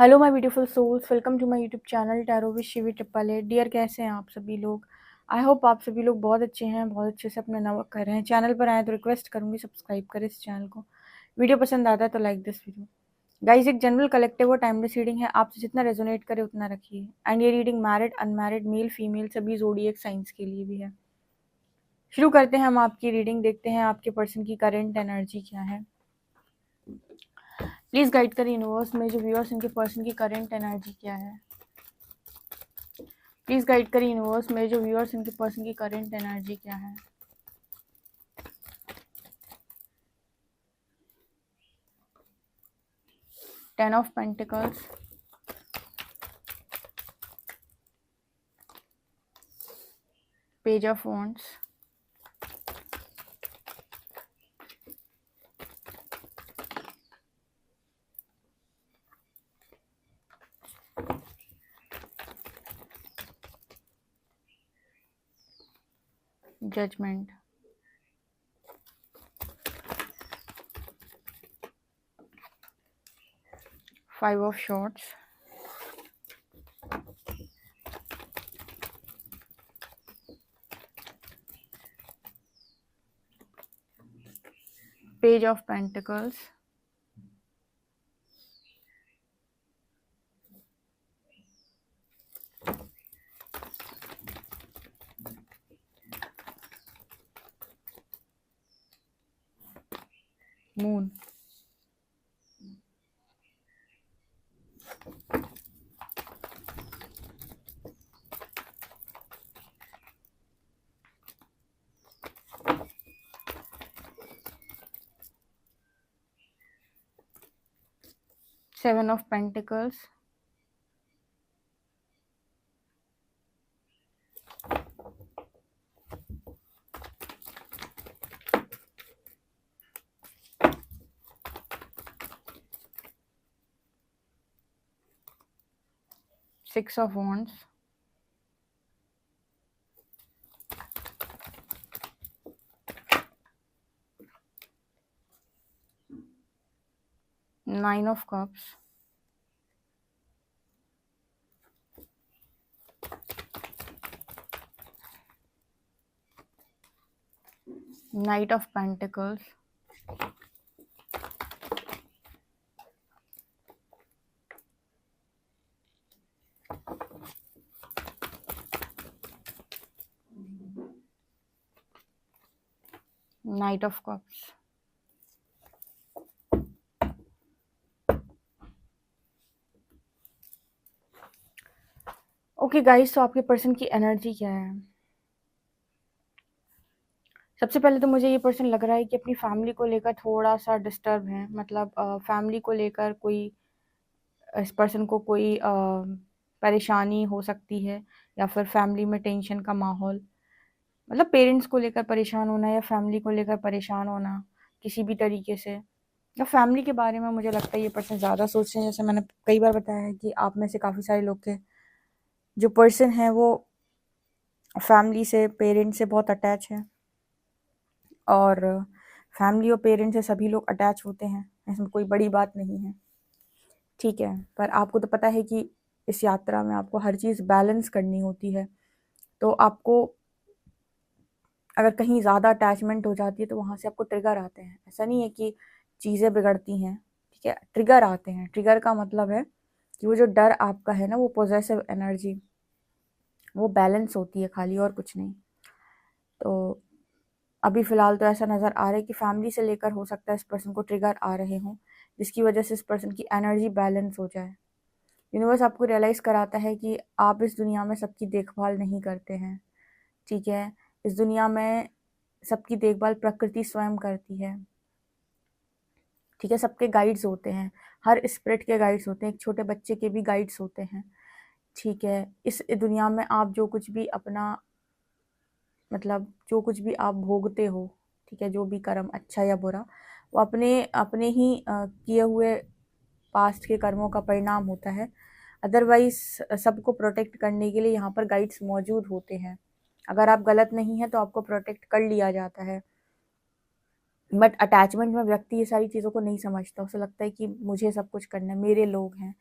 Hello my beautiful souls, welcome to my YouTube channel tarot with Shivi triple eight. Dear, कैसे हैं आप सभी लोग? आई होप आप सभी लोग बहुत अच्छे हैं, बहुत अच्छे से अपना वर्क कर रहे हैं। चैनल पर आए तो रिक्वेस्ट करूंगी सब्सक्राइब करें इस चैनल को। वीडियो पसंद आता है तो लाइक दिस वीडियो। गाइज, एक जनरल कलेक्टिव और टाइमलेस रीडिंग है, आपसे जितना रेजोनेट करे उतना रखिए। एंड ये reading married, unmarried, male female सभी ज़ोडिएक साइंस के लिए भी है। शुरू करते हैं हम आपकी रीडिंग, देखते हैं आपके पर्सन की करेंट एनर्जी क्या है। प्लीज गाइड करें यूनिवर्स में जो व्यूअर्स इनके पर्सन की करेंट एनर्जी क्या है। प्लीज गाइड करें यूनिवर्स में जो व्यूअर्स इनके पर्सन की करेंट एनर्जी क्या है। Ten of pentacles, page of wands, judgement, five of swords, page of pentacles, moon, seven of pentacles, six of wands, nine of cups, knight of pentacles, knight of cups. Okay guys, तो आपके person की energy क्या है? सबसे पहले तो मुझे ये पर्सन लग रहा है कि अपनी फैमिली को लेकर थोड़ा सा डिस्टर्ब है। मतलब फैमिली को लेकर कोई, इस पर्सन को कोई परेशानी हो सकती है, या फिर फैमिली में टेंशन का माहौल। मतलब पेरेंट्स को लेकर परेशान होना या फैमिली को लेकर परेशान होना किसी भी तरीके से, या फैमिली के बारे में मुझे लगता है ये पर्सन ज़्यादा सोच रहे हैं। जैसे मैंने कई बार बताया है कि आप में से काफ़ी सारे लोग के जो पर्सन हैं वो फैमिली से, पेरेंट्स से बहुत अटैच है। और फैमिली और पेरेंट्स से सभी लोग अटैच होते हैं, इसमें कोई बड़ी बात नहीं है, ठीक है। पर आपको तो पता है कि इस यात्रा में आपको हर चीज़ बैलेंस करनी होती है। तो आपको अगर कहीं ज़्यादा अटैचमेंट हो जाती है तो वहाँ से आपको ट्रिगर आते हैं। ऐसा नहीं है कि चीज़ें बिगड़ती हैं, ठीक है, ट्रिगर आते हैं। ट्रिगर का मतलब है कि वो जो डर आपका है ना, वो पॉजेसिव एनर्जी, वो बैलेंस होती है खाली, और कुछ नहीं। तो अभी फ़िलहाल तो ऐसा नज़र आ रहा है कि फैमिली से लेकर हो सकता है इस पर्सन को ट्रिगर आ रहे हों, जिसकी वजह से इस पर्सन की एनर्जी बैलेंस हो जाए। यूनिवर्स आपको रियलाइज़ कराता है कि आप इस दुनिया में सबकी देखभाल नहीं करते हैं, ठीक है। इस दुनिया में सबकी देखभाल प्रकृति स्वयं करती है, ठीक है। सबके गाइड्स होते हैं, हर स्पिरिट के गाइड्स होते हैं, एक छोटे बच्चे के भी गाइड्स होते हैं, ठीक है। इस दुनिया में आप जो कुछ भी अपना, मतलब जो कुछ भी आप भोगते हो, ठीक है, जो भी कर्म अच्छा या बुरा, वो अपने अपने ही किए हुए पास्ट के कर्मों का परिणाम होता है। अदरवाइज सबको प्रोटेक्ट करने के लिए यहाँ पर गाइड्स मौजूद होते हैं। अगर आप गलत नहीं हैं तो आपको प्रोटेक्ट कर लिया जाता है। बट अटैचमेंट में व्यक्ति ये सारी चीज़ों को नहीं समझता, उसे लगता है कि मुझे सब कुछ करना है, मेरे लोग हैं,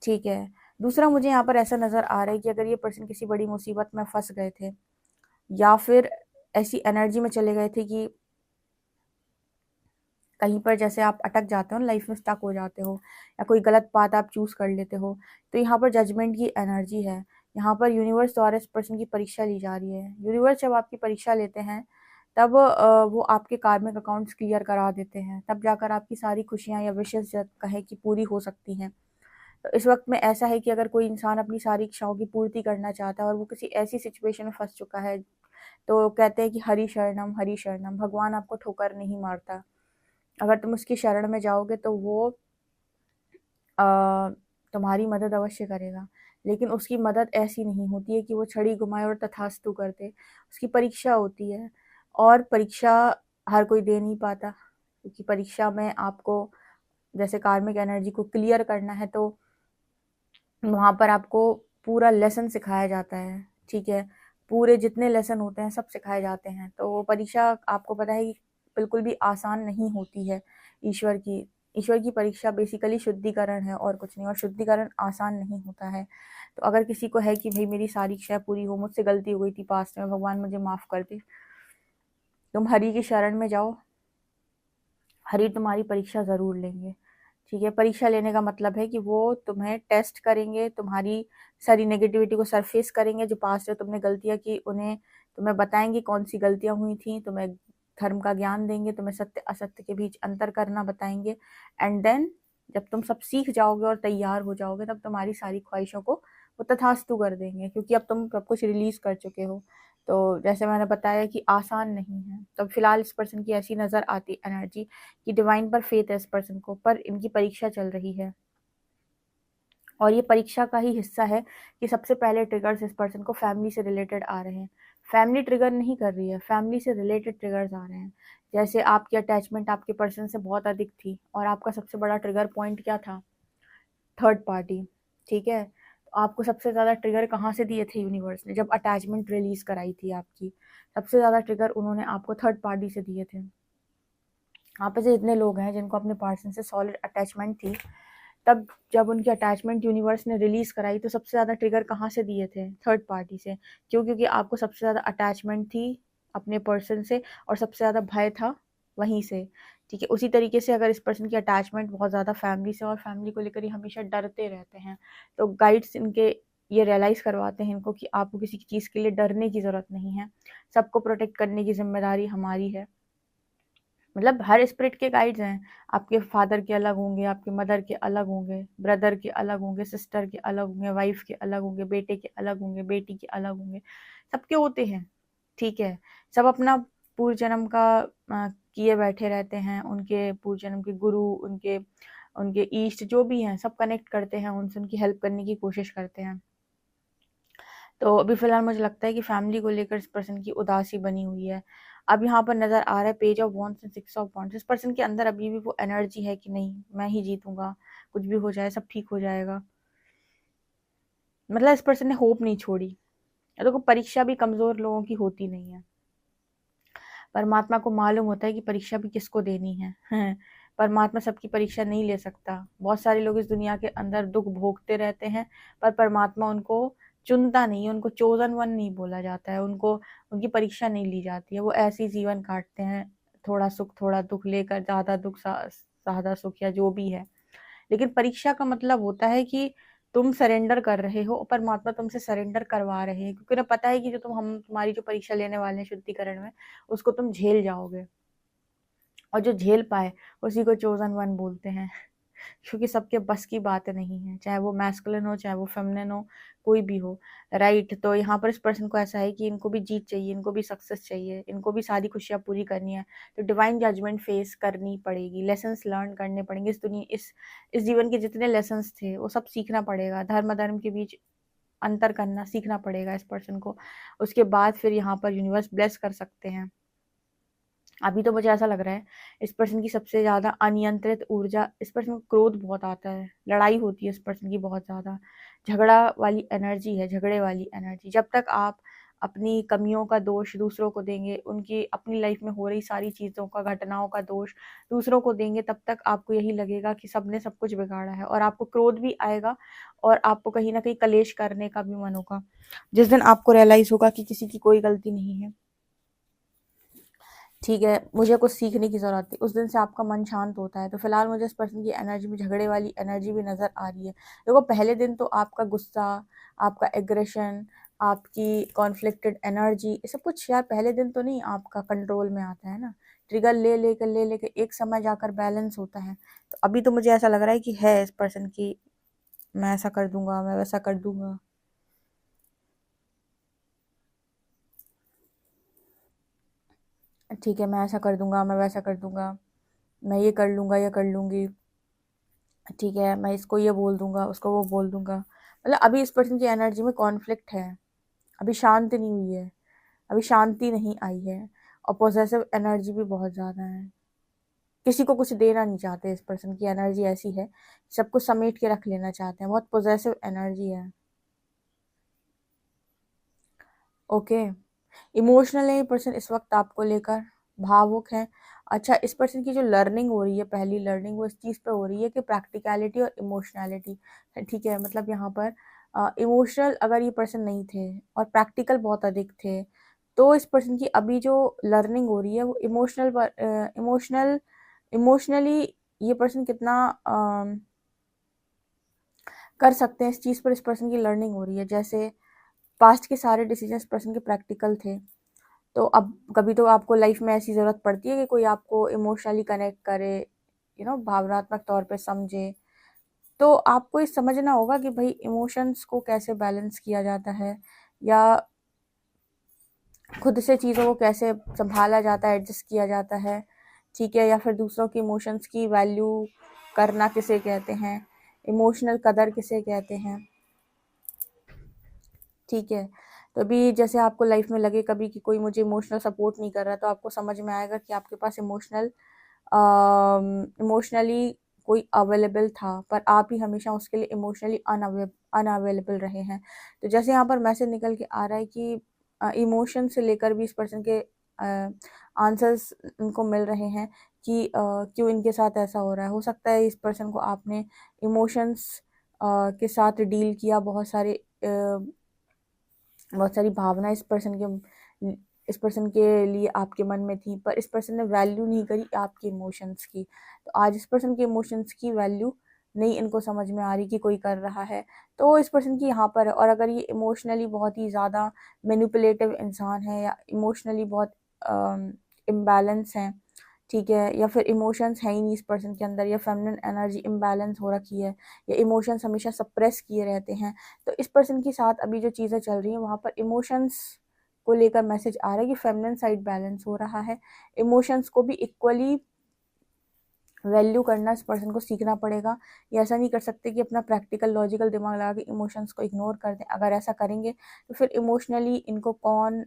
ठीक है। दूसरा मुझे यहाँ पर ऐसा नज़र आ रहा है कि अगर ये पर्सन किसी बड़ी मुसीबत में फँस गए थे या फिर ऐसी एनर्जी में चले गए थे कि कहीं पर जैसे आप अटक जाते हो ना, लाइफ में स्टक हो जाते हो या कोई गलत बात आप चूज़ कर लेते हो, तो यहाँ पर जजमेंट की एनर्जी है। यहाँ पर यूनिवर्स द्वारा इस पर्सन की परीक्षा ली जा रही है। यूनिवर्स जब आपकी परीक्षा लेते हैं तब वो आपके कार्मिक अकाउंट्स क्लियर करा देते हैं, तब जाकर आपकी सारी खुशियाँ या विशेष कहें कि पूरी हो सकती हैं। तो इस वक्त में ऐसा है कि अगर कोई इंसान अपनी सारी इच्छाओं की पूर्ति करना चाहता है और वो किसी ऐसी सिचुएशन में फंस चुका है, तो कहते हैं कि हरि शरणम, भगवान आपको ठोकर नहीं मारता। अगर तुम उसकी शरण में जाओगे तो वो तुम्हारी मदद अवश्य करेगा। लेकिन उसकी मदद ऐसी नहीं होती है कि वो छड़ी घुमाए और तथास्तु कर दे। उसकी परीक्षा होती है और परीक्षा हर कोई दे नहीं पाता, क्योंकि परीक्षा में आपको जैसे कार्मिक एनर्जी को क्लियर करना है तो वहाँ पर आपको पूरा लेसन सिखाया जाता है, ठीक है? पूरे जितने लेसन होते हैं सब सिखाए जाते हैं। तो वो परीक्षा आपको पता है कि बिल्कुल भी आसान नहीं होती है। ईश्वर की ईश्वर की परीक्षा बेसिकली शुद्धिकरण है और कुछ नहीं, और शुद्धिकरण आसान नहीं होता है। तो अगर किसी को है कि भई मेरी सारी इच्छाएँ पूरी हो, मुझसे गलती हो गई थी पास्ट में, भगवान मुझे माफ़ कर दे, तुम हरि की शरण में जाओ, हरि तुम्हारी परीक्षा ज़रूर लेंगे। ठीक है, परीक्षा लेने का मतलब है कि वो तुम्हें टेस्ट करेंगे, तुम्हारी सारी नेगेटिविटी को सरफेस करेंगे, जो पास्ट में तुमने गलतियाँ की उन्हें तुम्हें बताएंगे कौन सी गलतियाँ हुई थी, तुम्हें धर्म का ज्ञान देंगे, तुम्हें सत्य असत्य के बीच अंतर करना बताएंगे। एंड देन जब तुम सब सीख जाओगे और तैयार हो जाओगे, तब तुम्हारी सारी ख्वाहिशों को वो तथास्तु कर देंगे, क्योंकि अब तुम सब कुछ रिलीज कर चुके हो। तो जैसे मैंने बताया कि आसान नहीं है। तो फिलहाल इस पर्सन की ऐसी नज़र आती एनर्जी कि डिवाइन पर फेथ है इस पर्सन को, पर इनकी परीक्षा चल रही है और ये परीक्षा का ही हिस्सा है कि सबसे पहले ट्रिगर्स इस पर्सन को फैमिली से रिलेटेड आ रहे हैं। फैमिली ट्रिगर नहीं कर रही है, फैमिली से रिलेटेड ट्रिगर्स आ रहे हैं। जैसे आपकी अटैचमेंट आपके पर्सन से बहुत अधिक थी और आपका सबसे बड़ा ट्रिगर पॉइंट क्या था? थर्ड पार्टी, ठीक है? तो आपको सबसे ज़्यादा ट्रिगर कहाँ से दिए थे यूनिवर्स ने? जब अटैचमेंट रिलीज़ कराई थी आपकी, सबसे ज़्यादा ट्रिगर उन्होंने आपको थर्ड पार्टी से दिए थे। आप ऐसे इतने लोग हैं जिनको अपने पर्सन से सॉलिड अटैचमेंट थी, तब जब उनकी अटैचमेंट यूनिवर्स ने रिलीज़ कराई तो सबसे ज़्यादा ट्रिगर कहाँ से दिए थे? थर्ड पार्टी से। क्यों? क्योंकि आपको सबसे ज़्यादा अटैचमेंट थी अपने पर्सन से और सबसे ज़्यादा भय था वहीं से, ठीक है? उसी तरीके से अगर इस पर्सन की अटैचमेंट बहुत ज़्यादा फैमिली से और फैमिली को लेकर ही हमेशा डरते रहते हैं, तो गाइड्स इनके ये रियलाइज़ करवाते हैं इनको कि आपको किसी चीज़ के लिए डरने की ज़रूरत नहीं है, सबको प्रोटेक्ट करने की ज़िम्मेदारी हमारी है। मतलब हर स्पिरिट के गाइड्स हैं। आपके फादर के अलग होंगे, आपके मदर के अलग होंगे, ब्रदर के अलग होंगे, सिस्टर के अलग होंगे, वाइफ के अलग होंगे, बेटे के अलग होंगे, बेटी के अलग होंगे, सबके होते हैं, ठीक है? सब अपना पूर्व जन्म का किए बैठे रहते हैं, उनके पूर्व जन्म के गुरु, उनके उनके इष्ट जो भी हैं, सब कनेक्ट करते हैं उनसे, उनकी हेल्प करने की कोशिश करते हैं। तो अभी फ़िलहाल मुझे लगता है कि फैमिली को लेकर इस पर्सन की उदासी बनी हुई है। अब यहाँ पर नज़र आ रहा है page of wands and six of wands. इस पर्सन के अंदर अभी भी वो एनर्जी है कि नहीं, मैं ही जीतूँगा, कुछ भी हो जाए सब ठीक हो जाएगा। मतलब इस पर्सन ने होप नहीं छोड़ी। देखो परीक्षा भी कमज़ोर लोगों की होती नहीं है। परमात्मा को मालूम होता है कि परीक्षा भी किसको देनी है। परमात्मा सबकी परीक्षा नहीं ले सकता। बहुत सारे लोग इस दुनिया के अंदर दुख भोगते रहते हैं, पर परमात्मा उनको चुनता नहीं है, उनको चोज़न वन नहीं बोला जाता है, उनको उनकी परीक्षा नहीं ली जाती है। वो ऐसे ही जीवन काटते हैं, थोड़ा सुख थोड़ा दुख लेकर, ज़्यादा दुख ज़्यादा सुख या जो भी है। लेकिन परीक्षा का मतलब होता है कि तुम सरेंडर कर रहे हो और परमात्मा तुमसे सरेंडर करवा रहे हैं, क्योंकि उन्हें पता है कि जो तुम्हारी जो परीक्षा लेने वाले हैं शुद्धिकरण में, उसको तुम झेल जाओगे और जो झेल पाए उसी को चोजन वन बोलते हैं। क्योंकि सबके बस की बात नहीं है, चाहे वो मैस्कुलिन हो चाहे वो फेमिनिन हो, कोई भी हो, राइट? तो यहाँ पर इस पर्सन को ऐसा है कि इनको भी जीत चाहिए, इनको भी सक्सेस चाहिए, इनको भी सारी खुशियाँ पूरी करनी है। तो डिवाइन जजमेंट फेस करनी पड़ेगी, लेसन्स लर्न करने पड़ेंगे। इस जीवन के जितने लेसन्स थे वो सब सीखना पड़ेगा, धर्म धर्म के बीच अंतर करना सीखना पड़ेगा इस पर्सन को। उसके बाद फिर यहाँ पर यूनिवर्स ब्लेस कर सकते हैं। अभी तो मुझे ऐसा लग रहा है इस पर्सन की सबसे ज़्यादा अनियंत्रित ऊर्जा, इस पर्सन को क्रोध बहुत आता है, लड़ाई होती है इस पर्सन की बहुत ज़्यादा, झगड़ा वाली एनर्जी है, झगड़े वाली एनर्जी। जब तक आप अपनी कमियों का दोष दूसरों को देंगे, उनकी अपनी लाइफ में हो रही सारी चीज़ों का, घटनाओं का दोष दूसरों को देंगे, तब तक आपको यही लगेगा कि सबने सब कुछ बिगाड़ा है, और आपको क्रोध भी आएगा और आपको कहीं न कहीं कलेश करने का भी मन होगा। जिस दिन आपको रियलाइज़ होगा कि किसी की कोई गलती नहीं है, ठीक है, मुझे कुछ सीखने की ज़रूरत थी, उस दिन से आपका मन शांत होता है। तो फिलहाल मुझे इस पर्सन की एनर्जी में झगड़े वाली एनर्जी भी नज़र आ रही है। देखो, पहले दिन तो आपका गुस्सा, आपका एग्रेशन, आपकी कॉन्फ्लिक्टेड एनर्जी, ये सब कुछ यार पहले दिन तो नहीं आपका कंट्रोल में आता है ना, ट्रिगर ले लेके एक समय जाकर बैलेंस होता है। तो अभी तो मुझे ऐसा लग रहा है कि है इस पर्सन की, मैं ऐसा कर दूंगा, मैं वैसा कर दूंगा। ठीक है, मैं ऐसा कर दूंगा, मैं वैसा कर दूंगा, मैं ये कर लूंगा, ये कर लूंगी, ठीक है, मैं इसको ये बोल दूंगा, उसको वो बोल दूंगा। मतलब अभी इस पर्सन की एनर्जी में कॉन्फ्लिक्ट है, अभी शांति नहीं हुई है, अभी शांति नहीं आई है, और पॉजेसिव एनर्जी भी बहुत ज़्यादा है। किसी को कुछ देना नहीं चाहते, इस पर्सन की एनर्जी ऐसी है, सब कुछ समेट के रख लेना चाहते हैं, बहुत पॉजेसिव एनर्जी है। ओके, इमोशनल है ये पर्सन इस वक्त आपको लेकर, भावुक है। अच्छा, इस पर्सन की जो लर्निंग हो रही है, पहली लर्निंग, वो इस चीज़ पे हो रही है कि प्रैक्टिकलिटी और इमोशनैलिटी, ठीक है, मतलब यहाँ पर इमोशनल अगर ये पर्सन नहीं थे और प्रैक्टिकल बहुत अधिक थे, तो इस पर्सन की अभी जो लर्निंग हो रही है वो इमोशनली ये पर्सन कितना कर सकते हैं, इस चीज़ पर इस पर्सन की लर्निंग हो रही है। जैसे पास्ट के सारे डिसीजन इस पर्सन के प्रैक्टिकल थे, तो अब कभी तो आपको लाइफ में ऐसी ज़रूरत पड़ती है कि कोई आपको इमोशनली कनेक्ट करे, भावनात्मक तौर पे समझे, तो आपको ये समझना होगा कि भाई इमोशंस को कैसे बैलेंस किया जाता है, या खुद से चीज़ों को कैसे संभाला जाता है, एडजस्ट किया जाता है, ठीक है, या फिर दूसरों की इमोशंस की वैल्यू करना किसे कहते हैं, इमोशनल कदर किसे कहते हैं, ठीक है। तो अभी जैसे आपको लाइफ में लगे कभी कि कोई मुझे इमोशनल सपोर्ट नहीं कर रहा, तो आपको समझ में आएगा कि आपके पास इमोशनली कोई अवेलेबल था, पर आप ही हमेशा उसके लिए इमोशनली अनअवेलेबल रहे हैं। तो जैसे यहाँ पर मैसेज निकल के आ रहा है कि इमोशन से लेकर भी इस पर्सन के आंसर्स इनको मिल रहे हैं कि क्यों इनके साथ ऐसा हो रहा है। हो सकता है इस पर्सन को आपने इमोशंस के साथ डील किया, बहुत सारी भावना इस पर्सन के लिए आपके मन में थी, पर इस पर्सन ने वैल्यू नहीं करी आपके इमोशंस की। तो आज इस पर्सन के इमोशंस की वैल्यू नहीं इनको समझ में आ रही कि कोई कर रहा है, तो इस पर्सन की यहाँ पर है। और अगर ये इमोशनली बहुत ही ज़्यादा मैनिपुलेटिव इंसान है, या इमोशनली बहुत इम्बैलेंस है, ठीक है, या फिर इमोशंस है ही नहीं इस पर्सन के अंदर, या फेमिनिन एनर्जी इम्बैलेंस हो रखी है, या इमोशंस हमेशा सप्रेस किए रहते हैं, तो इस पर्सन के साथ अभी जो चीज़ें चल रही हैं वहाँ पर इमोशंस को लेकर मैसेज आ रहा है कि फेमिनिन साइड बैलेंस हो रहा है। इमोशंस को भी इक्वली वैल्यू करना इस पर्सन को सीखना पड़ेगा। ये ऐसा नहीं कर सकते कि अपना प्रैक्टिकल लॉजिकल दिमाग लगा के इमोशंस को इग्नोर कर दें। अगर ऐसा करेंगे तो फिर इमोशनली इनको कौन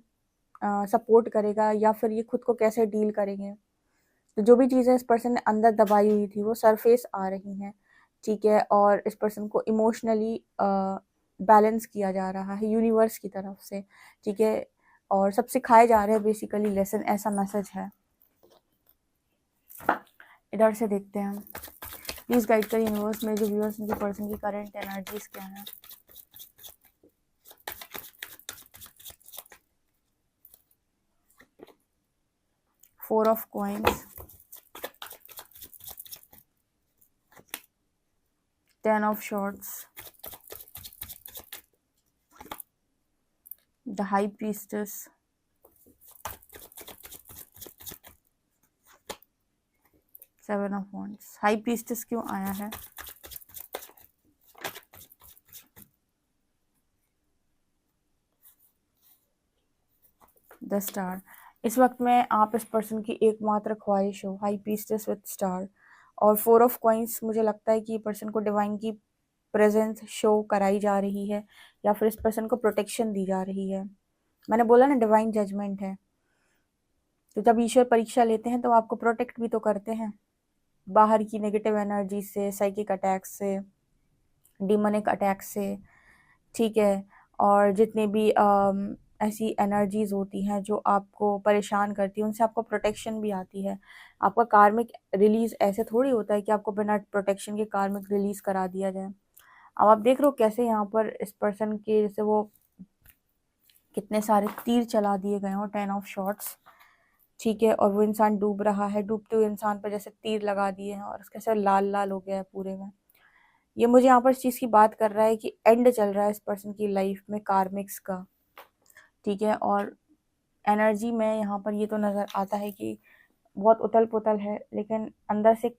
सपोर्ट करेगा, या फिर ये खुद को कैसे डील करेंगे। तो जो भी चीज़ें इस पर्सन ने अंदर दबाई हुई थी वो सरफेस आ रही हैं, ठीक है, और इस पर्सन को इमोशनली बैलेंस किया जा रहा है यूनिवर्स की तरफ से, ठीक है, और सब सिखाए जा रहे हैं बेसिकली लेसन, ऐसा मैसेज है। इधर से देखते हैं, प्लीज़ गाइड कर यूनिवर्स में जो व्यूअर्स उनके पर्सन की करंट एनर्जीज क्या है। Four of coins, 10 of swords, the high priestess, 7 of wands। High priestess क्यों आया है? The star. इस वक्त में आप इस पर्सन की एकमात्र ख्वाहिश हो, हाई प्रीस्टेस विद स्टार। और 4 ऑफ कॉइन्स, मुझे लगता है कि पर्सन को डिवाइन की प्रेजेंस शो कराई जा रही है, या फिर इस पर्सन को प्रोटेक्शन दी जा रही है। मैंने बोला ना, डिवाइन जजमेंट है, तो जब ईश्वर परीक्षा लेते हैं तो आपको प्रोटेक्ट भी तो करते हैं बाहर की नेगेटिव एनर्जी से, साइकिक अटैक से, डिमोनिक अटैक से, ठीक है, और जितने भी ऐसी एनर्जीज़ होती हैं जो आपको परेशान करती हैं, उनसे आपको प्रोटेक्शन भी आती है। आपका कार्मिक रिलीज़ ऐसे थोड़ी होता है कि आपको बिना प्रोटेक्शन के कार्मिक रिलीज़ करा दिया जाए। अब आप देख रहे हो कैसे यहाँ पर इस पर्सन के जैसे वो कितने सारे तीर चला दिए गए हों, 10 ऑफ शॉट्स, ठीक है, और वो इंसान डूब रहा है, डूबते हुए इंसान पर जैसे तीर लगा दिए हैं और कैसे लाल-लाल हो गया है पूरे में। ये मुझे यहाँ पर इस चीज़ की बात कर रहा है कि एंड चल रहा है इस पर्सन की लाइफ में कार्मिक्स का, ठीक है। और एनर्जी में यहाँ पर ये तो नज़र आता है कि बहुत उथल-पुथल है, लेकिन अंदर से एक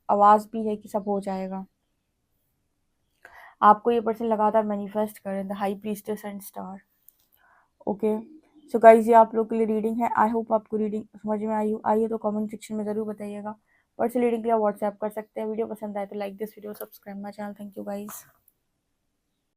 आवाज़ भी है कि सब हो जाएगा। आपको ये पर्सन लगातार मैनिफेस्ट करें, the high priestess and star. Okay, so guys ये आप लोग के लिए रीडिंग है। आई होप आपको रीडिंग समझ में आई हो तो कमेंट सेक्शन में ज़रूर बताइएगा। पर्सनल रीडिंग के लिए व्हाट्सएप कर सकते हैं। वीडियो पसंद आए तो like this video, subscribe my channel. Thank you guys.